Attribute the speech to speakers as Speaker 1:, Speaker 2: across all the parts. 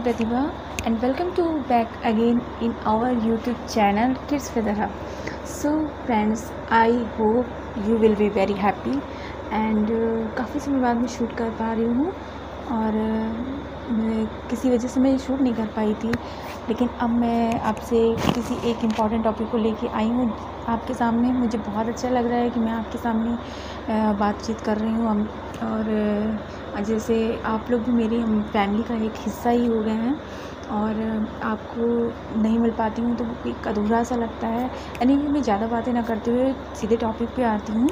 Speaker 1: Pratibha and welcome to back again in our YouTube channel Kids with Ara. So friends, I hope you will be very happy and काफ़ी समय बाद मैं shoot कर पा रही हूँ और किसी वजह से मैं शूट नहीं कर पाई थी, लेकिन अब मैं आपसे किसी एक इम्पॉर्टेंट टॉपिक को लेके आई हूँ आपके सामने। मुझे बहुत अच्छा लग रहा है कि मैं आपके सामने बातचीत कर रही हूँ और जैसे आप लोग भी मेरी फैमिली का एक हिस्सा ही हो गए हैं और आपको नहीं मिल पाती हूँ तो वो एक अधूरा सा लगता है। एनीवे मैं ज़्यादा बातें ना करते हुए सीधे टॉपिक पे आती हूँ।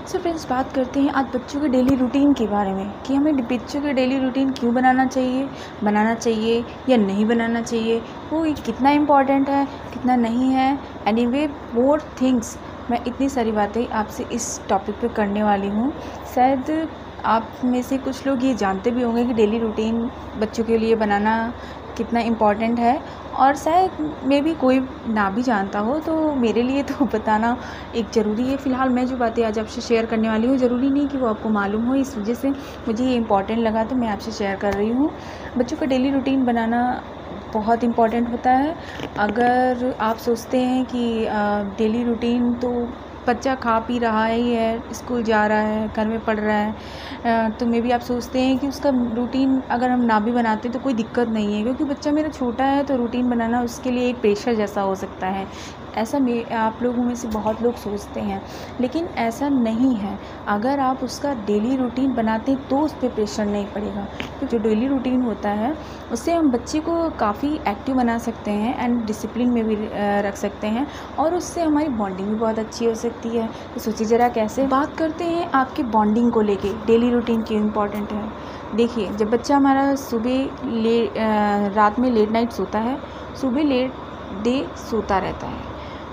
Speaker 1: सो फ्रेंड्स, बात करते हैं आज बच्चों के डेली रूटीन के बारे में कि हमें बच्चों के डेली रूटीन क्यों बनाना चाहिए या नहीं बनाना चाहिए, वो कितना इम्पॉर्टेंट है कितना नहीं है। एनीवे मोर थिंग्स, मैं इतनी सारी बातें आपसे इस टॉपिक पे करने वाली हूँ। शायद आप में से कुछ लोग ये जानते भी होंगे कि डेली रूटीन बच्चों के लिए बनाना कितना इम्पॉर्टेंट है, और शायद मे भी कोई ना भी जानता हो, तो मेरे लिए तो बताना एक ज़रूरी है। फ़िलहाल मैं जो बातें आज आपसे शेयर करने वाली हूँ ज़रूरी नहीं कि वो आपको मालूम हो, इस वजह से मुझे ये इम्पॉर्टेंट लगा तो मैं आपसे शेयर कर रही हूँ। बच्चों का डेली रूटीन बनाना बहुत इम्पॉर्टेंट होता है। अगर आप सोचते हैं कि डेली रूटीन तो बच्चा खा पी रहा ही है, स्कूल जा रहा है, घर में पढ़ रहा है, तो मे भी आप सोचते हैं कि उसका रूटीन अगर हम ना भी बनाते तो कोई दिक्कत नहीं है, क्योंकि बच्चा मेरा छोटा है तो रूटीन बनाना उसके लिए एक प्रेशर जैसा हो सकता है। ऐसा आप लोगों में से बहुत लोग सोचते हैं, लेकिन ऐसा नहीं है। अगर आप उसका डेली रूटीन बनाते तो उस पर प्रेशर नहीं पड़ेगा। तो जो डेली रूटीन होता है उससे हम बच्चे को काफ़ी एक्टिव बना सकते हैं एंड डिसिप्लिन में भी रख सकते हैं, और उससे हमारी बॉन्डिंग भी बहुत अच्छी हो सकती है। तो सोचिए ज़रा कैसे। बात करते हैं आपके बॉन्डिंग को लेके डेली रूटीन क्यों इम्पॉर्टेंट है। देखिए, जब बच्चा हमारा रात में लेट नाइट सोता है, सुबह लेट डे सोता रहता है,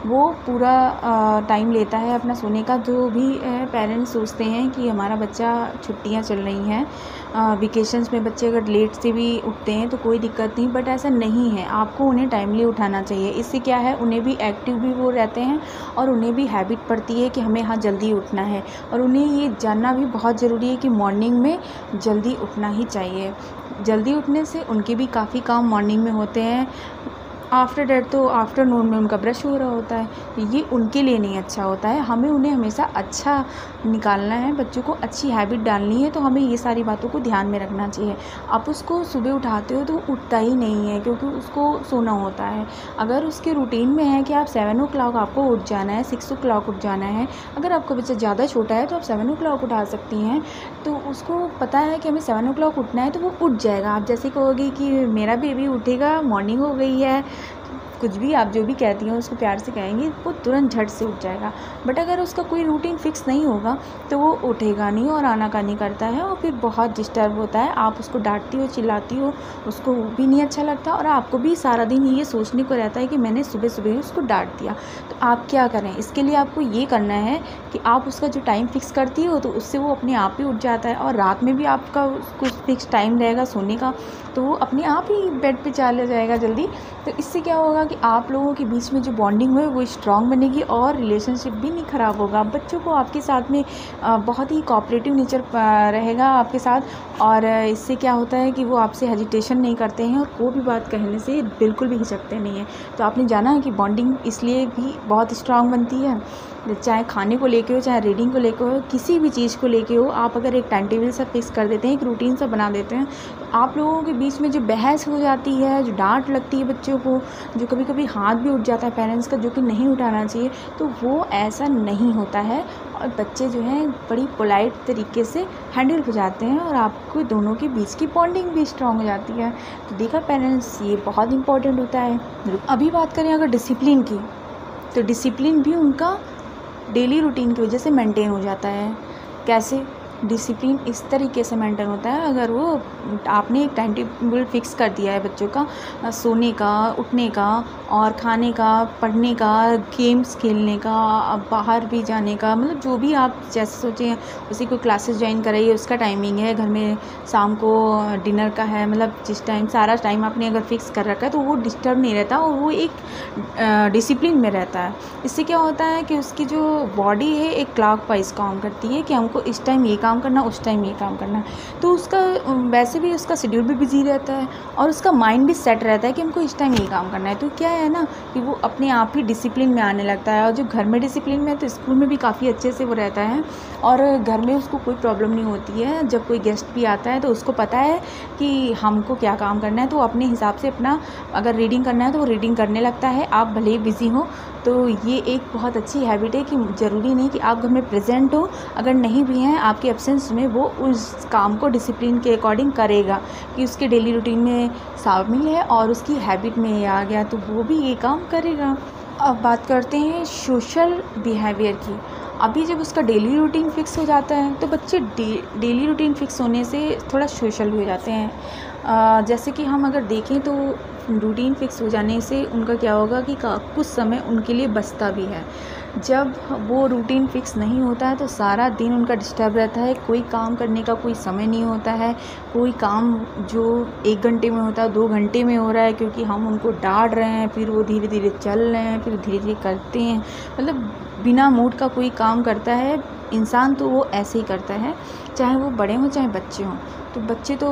Speaker 1: वो पूरा टाइम लेता है अपना सोने का। जो भी पेरेंट्स सोचते हैं कि हमारा बच्चा, छुट्टियां चल रही हैं, वेकेशंस में बच्चे अगर लेट से भी उठते हैं तो कोई दिक्कत नहीं, बट ऐसा नहीं है। आपको उन्हें टाइमली उठाना चाहिए। इससे क्या है, उन्हें भी एक्टिव भी वो रहते हैं और उन्हें भी हैबिट पड़ती है कि हमें हाँ जल्दी उठना है, और उन्हें ये जानना भी बहुत ज़रूरी है कि मॉर्निंग में जल्दी उठना ही चाहिए। जल्दी उठने से उनके भी काफ़ी काम मॉर्निंग में होते हैं। आफ्टर डेट तो आफ्टरनून में उनका ब्रश हो रहा होता है, ये उनके लिए नहीं अच्छा होता है। हमें उन्हें हमेशा अच्छा निकालना है, बच्चों को अच्छी हैबिट डालनी है, तो हमें ये सारी बातों को ध्यान में रखना चाहिए। आप उसको सुबह उठाते हो तो उठता ही नहीं है, क्योंकि उसको सोना होता है। अगर उसके रूटीन में है कि आप 7 o'clock आपको उठ जाना है, 6 o'clock उठ जाना है, अगर आपका बच्चा ज़्यादा छोटा है तो आप 7 o'clock उठा सकती हैं। तो उसको पता है कि हमें 7 o'clock उठना है तो वो उठ जाएगा। आप जैसे कहोगे कि मेरा बेबी उठेगा, मॉर्निंग हो गई है, कुछ भी आप जो भी कहती हैं उसको प्यार से कहेंगे, वो तुरंत झट से उठ जाएगा। बट अगर उसका कोई रूटीन फिक्स नहीं होगा तो वो उठेगा नहीं और आनाकानी करता है और फिर बहुत डिस्टर्ब होता है। आप उसको डांटती हो, चिल्लाती हो, उसको भी नहीं अच्छा लगता, और आपको भी सारा दिन ये सोचने को रहता है कि मैंने सुबह सुबह ही उसको डांट दिया। तो आप क्या करें, इसके लिए आपको ये करना है कि आप उसका जो टाइम फिक्स करती हो तो उससे वो अपने आप ही उठ जाता है, और रात में भी आपका कुछ फिक्स टाइम रहेगा सोने का, तो वो अपने आप ही बेड पे चला जाएगा जल्दी। तो इससे क्या होगा कि आप लोगों के बीच में जो बॉन्डिंग है वो स्ट्रांग बनेगी और रिलेशनशिप भी नहीं ख़राब होगा। बच्चों को आपके साथ में बहुत ही कोऑपरेटिव नेचर रहेगा आपके साथ, और इससे क्या होता है कि वो आपसे हेजिटेशन नहीं करते हैं और कोई भी बात कहने से बिल्कुल भी हिचकते नहीं हैं। तो आपने जाना है कि बॉन्डिंग इसलिए भी बहुत स्ट्रांग बनती है, चाहे खाने को लेके हो, चाहे रीडिंग को लेके हो, किसी भी चीज़ को लेके हो। आप अगर एक टाइम टेबल सा फिक्स कर देते हैं, एक रूटीन सा बना देते हैं, तो आप लोगों के बीच में जो बहस हो जाती है, जो डांट लगती है बच्चों को, जो कभी कभी हाथ भी उठ जाता है पेरेंट्स का, जो कि नहीं उठाना चाहिए, तो वो ऐसा नहीं होता है और बच्चे जो हैं बड़ी पोलाइट तरीके से हैंडल हो जाते हैं और आपको दोनों के बीच की बॉन्डिंग भी स्ट्रांग हो जाती है। तो देखा पेरेंट्स, ये बहुत इंपॉर्टेंट होता है। अभी बात करें अगर डिसिप्लिन की, तो डिसिप्लिन भी उनका डेली रूटीन की वजह से मेंटेन हो जाता है। कैसे डिसिप्लिन इस तरीके से मेंटेन होता है, अगर वो आपने एक टाइम टेबल फिक्स कर दिया है बच्चों का, सोने का, उठने का और खाने का, पढ़ने का, गेम्स खेलने का, बाहर भी जाने का, मतलब जो भी आप जैसे सोचें, उसी को क्लासेस ज्वाइन कराइए, उसका टाइमिंग है, घर में शाम को डिनर का है, मतलब जिस टाइम सारा टाइम आपने अगर फिक्स कर रखा है तो वो डिस्टर्ब नहीं रहता और वो एक डिसिप्लिन में रहता है। इससे क्या होता है कि उसकी जो बॉडी है एक क्लॉक वाइज काम करती है कि हमको इस टाइम ये काम काम करना, उस टाइम ये काम करना। तो उसका वैसे भी उसका शेड्यूल भी बिजी रहता है और उसका माइंड भी सेट रहता है कि हमको इस टाइम ये काम करना है। तो क्या है ना कि वो अपने आप ही डिसिप्लिन में आने लगता है, और जो घर में डिसिप्लिन में है तो स्कूल में भी काफ़ी अच्छे से वो रहता है, और घर में उसको कोई प्रॉब्लम नहीं होती है। जब कोई गेस्ट भी आता है तो उसको पता है कि हमको क्या काम करना है, तो अपने हिसाब से अपना अगर रीडिंग करना है तो वो रीडिंग करने लगता है, आप भले ही बिज़ी हो। तो ये एक बहुत अच्छी हैबिट है कि ज़रूरी नहीं कि आप घर में प्रेजेंट हो, अगर नहीं भी हैं आपके एब्सेंस में वो उस काम को डिसिप्लिन के अकॉर्डिंग करेगा कि उसके डेली रूटीन में शामिल है और उसकी हैबिट में ये आ गया, तो वो भी ये काम करेगा। अब बात करते हैं सोशल बिहेवियर की। अभी जब उसका डेली रूटीन फिक्स हो जाता है तो बच्चे डेली रूटीन फिक्स होने से थोड़ा सोशल हो जाते हैं। जैसे कि हम अगर देखें तो रूटीन फिक्स हो जाने से उनका क्या होगा कि कुछ समय उनके लिए बचता भी है। जब वो रूटीन फिक्स नहीं होता है तो सारा दिन उनका डिस्टर्ब रहता है, कोई काम करने का कोई समय नहीं होता है, कोई काम जो 1 घंटे में होता है 2 घंटे में हो रहा है, क्योंकि हम उनको डांट रहे हैं, फिर वो धीरे धीरे चल रहे हैं, फिर धीरे धीरे करते हैं। मतलब बिना मूड का कोई काम करता है इंसान तो वो ऐसे ही करता है, चाहे वो बड़े हों चाहे बच्चे हों। तो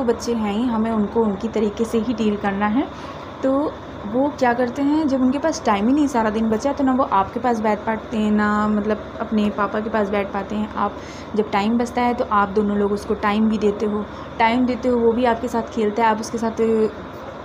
Speaker 1: बच्चे हैं ही, हमें उनको उनकी तरीके से ही डील करना है। तो वो क्या करते हैं, जब उनके पास टाइम ही नहीं सारा दिन बचा तो ना वो आपके पास बैठ पाते हैं, ना मतलब अपने पापा के पास बैठ पाते हैं। आप जब टाइम बचता है तो आप दोनों लोग उसको टाइम देते हो, वो भी आपके साथ खेलता है, आप उसके साथ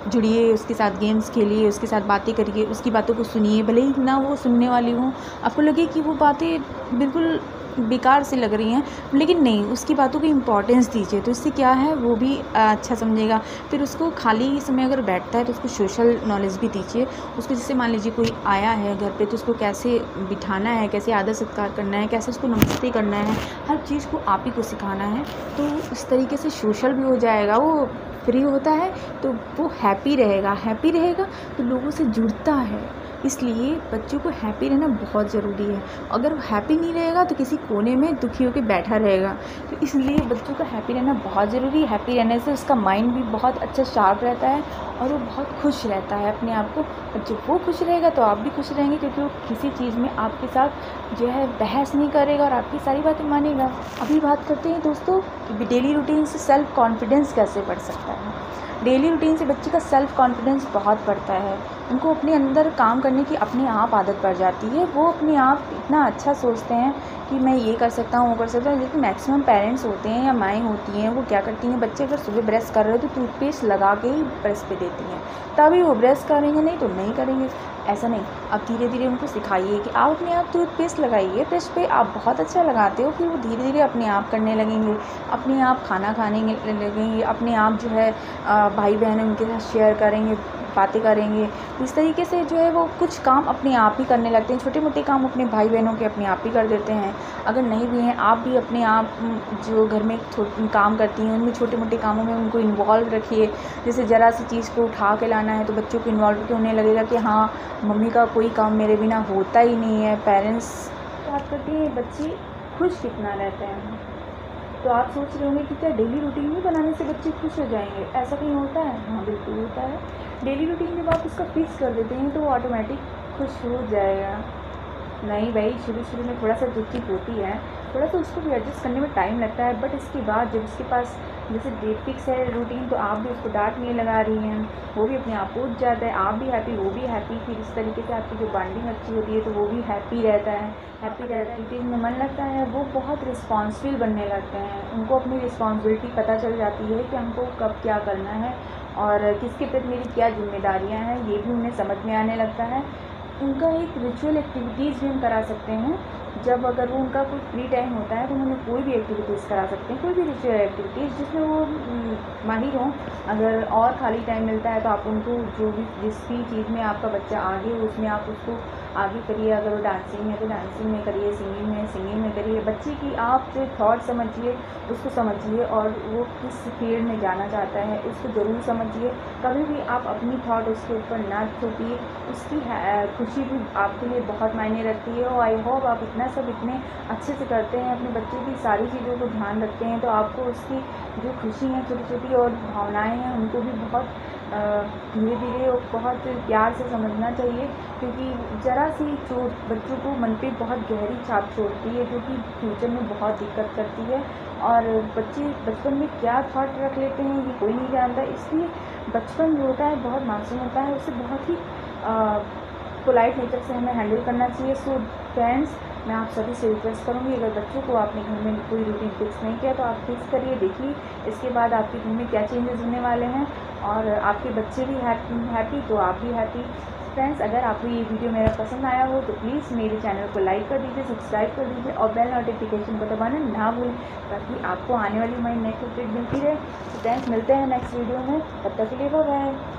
Speaker 1: जुड़िए, उसके साथ गेम्स खेलिए, उसके साथ बातें करिए, उसकी बातों को सुनिए, भले ही ना वो सुनने वाली हो, आपको लगे कि वो बातें बिल्कुल बेकार सी लग रही हैं, लेकिन नहीं, उसकी बातों को इम्पोर्टेंस दीजिए, तो इससे क्या है वो भी अच्छा समझेगा। फिर उसको खाली समय अगर बैठता है तो उसको सोशल नॉलेज भी दीजिए उसको। जैसे मान लीजिए कोई आया है घर पे तो उसको कैसे बिठाना है, कैसे आदर सत्कार करना है, कैसे उसको नमस्ते करना है, हर चीज़ को आप ही को सिखाना है। तो इस तरीके से सोशल भी हो जाएगा, वो फ्री होता है तो वो हैप्पी रहेगा तो लोगों से जुड़ता है। इसलिए बच्चों को हैप्पी रहना बहुत ज़रूरी है। अगर वो हैप्पी नहीं रहेगा तो किसी कोने में दुखी होकर बैठा रहेगा। तो इसलिए बच्चों का हैप्पी रहना बहुत ज़रूरी है। हैप्पी रहने से उसका माइंड भी बहुत अच्छा शार्प रहता है और वो बहुत खुश रहता है अपने आप को। और जब वो खुश रहेगा तो आप भी खुश रहेंगे, क्योंकि वो किसी चीज़ में आपके साथ जो है बहस नहीं करेगा और आपकी सारी बातें मानेगा। अभी बात करते हैं दोस्तों कि डेली रूटीन से सेल्फ़ कॉन्फिडेंस कैसे बढ़ सकता है। डेली रूटीन से बच्चे का सेल्फ़ कॉन्फिडेंस बहुत बढ़ता है। उनको अपने अंदर काम करने की अपने आप आदत पड़ जाती है। वो अपने आप इतना अच्छा सोचते हैं कि मैं ये कर सकता हूँ, वो कर सकता हूँ। लेकिन मैक्सिमम पेरेंट्स होते हैं या माएँ होती हैं, वो क्या करती हैं, बच्चे अगर सुबह ब्रश कर रहे हो तो टूथपेस्ट लगा के ही ब्रश पे देती हैं, तभी वो ब्रश करेंगे, नहीं तो नहीं करेंगे। ऐसा नहीं, अब धीरे धीरे उनको सिखाइए कि आप अपने आप टूथपेस्ट लगाइए ब्रश पे, आप बहुत अच्छा लगाते हो। फिर वो धीरे धीरे अपने आप करने लगेंगे, अपने आप खाना खाने लगेंगे, अपने आप जो है भाई बहन उनके साथ शेयर करेंगे, बातें करेंगे। इस तरीके से जो है वो कुछ काम अपने आप ही करने लगते हैं। छोटे मोटे काम अपने भाई बहनों के अपने आप ही कर देते हैं। अगर नहीं भी हैं, आप भी अपने आप जो घर में काम करती हैं उनमें छोटे मोटे कामों में उनको इन्वॉल्व रखिए। जैसे ज़रा सी चीज़ को उठा के लाना है तो बच्चों को इन्वॉल्व करके उन्हें लगेगा कि हाँ, मम्मी का कोई काम मेरे बिना होता ही नहीं है। पेरेंट्स बात करते हैं बच्चे खुश कितना रहते हैं। तो आप सोच रहे होंगे कि क्या डेली रूटीन ही बनाने से बच्चे खुश हो जाएंगे? ऐसा कहीं होता है? हाँ, बिल्कुल होता है। डेली रूटीन जब आप उसका फिक्स कर देते हैं तो वो ऑटोमेटिक खुश हो जाएगा। नहीं भाई, शुरू में थोड़ा सा चिक होती है, थोड़ा सा उसको भी एडजस्ट करने में टाइम लगता है, बट इसके बाद जब उसके पास जैसे डेट फिक्स है रूटीन, तो आप भी उसको डांट नहीं लगा रही हैं, वो भी अपने आप उठ जाता है, आप भी हैप्पी, वो भी हैप्पी। फिर इस तरीके से आपकी जो बॉन्डिंग अच्छी होती है तो वो भी हैप्पी रहता है। एक्टिविटीज़ में मन लगता है, वो बहुत रिस्पॉन्सिबल बनने लगते हैं। उनको अपनी रिस्पॉन्सिबिलिटी पता चल जाती है कि हमको कब क्या करना है और किसके प्रति मेरी क्या जिम्मेदारियाँ हैं, ये भी उन्हें समझ में आने लगता है। उनका एक रिचुअल एक्टिविटीज़ भी हम करा सकते हैं। जब अगर वो उनका कोई फ्री टाइम होता है तो उन्हें कोई भी एक्टिविटीज़ करा सकते हैं, कोई भी रिचुअल एक्टिविटीज़ जिसमें वो माहिर हों। अगर और खाली टाइम मिलता है तो आप उनको जो भी जिस भी चीज़ में आपका बच्चा आगे हो उसमें आप उसको आगे करिए। अगर वो डांसिंग है तो डांसिंग में करिए, सिंगिंग में करिए। बच्चे की आप जो थॉट समझिए, उसको समझिए और वो किस फील्ड में जाना चाहता है उसको ज़रूर समझिए। कभी भी आप अपनी थॉट उसके ऊपर ना थोपिए, उसकी खुशी भी आपके लिए बहुत मायने रखती है। और आई होप आप इतना सब इतने अच्छे से करते हैं, अपने बच्चे की सारी चीज़ों को ध्यान रखते हैं, तो आपको उसकी जो खुशी है छोटी छोटी और भावनाएँ हैं उनको भी बहुत धीरे धीरे और बहुत प्यार से समझना चाहिए, क्योंकि ज़रा सी चोट बच्चों को मन पे बहुत गहरी छाप छोड़ती है, जो कि फ्यूचर में बहुत दिक्कत करती है। और बच्चे बचपन में क्या थॉट रख लेते हैं ये कोई नहीं जानता, इसलिए बचपन जो होता है बहुत मासूम होता है, उसे बहुत ही पोलाइट नेचर से हमें हैंडल करना चाहिए। सो फ्रेंड्स, मैं आप सभी से रिक्वेस्ट करूँगी, अगर बच्चों को आपने घर में कोई रूटीन फिक्स नहीं किया तो आप फिक्स करिए, देखिए इसके बाद आपके घर में क्या चेंजेस होने वाले हैं, और आपके बच्चे भी हैप्पी तो आप भी हैप्पी। फ्रेंड्स, अगर आपको ये वीडियो मेरा पसंद आया हो तो प्लीज़ मेरे चैनल को लाइक कर दीजिए, सब्सक्राइब कर दीजिए और बेल नोटिफिकेशन को दबाना ना भूलें, ताकि आपको आने वाली हमारी नेक्स्ट अपडेट मिलती रहे। तो फ्रेंड्स, मिलते हैं नेक्स्ट वीडियो में, तब तक के लिए बाय बाय।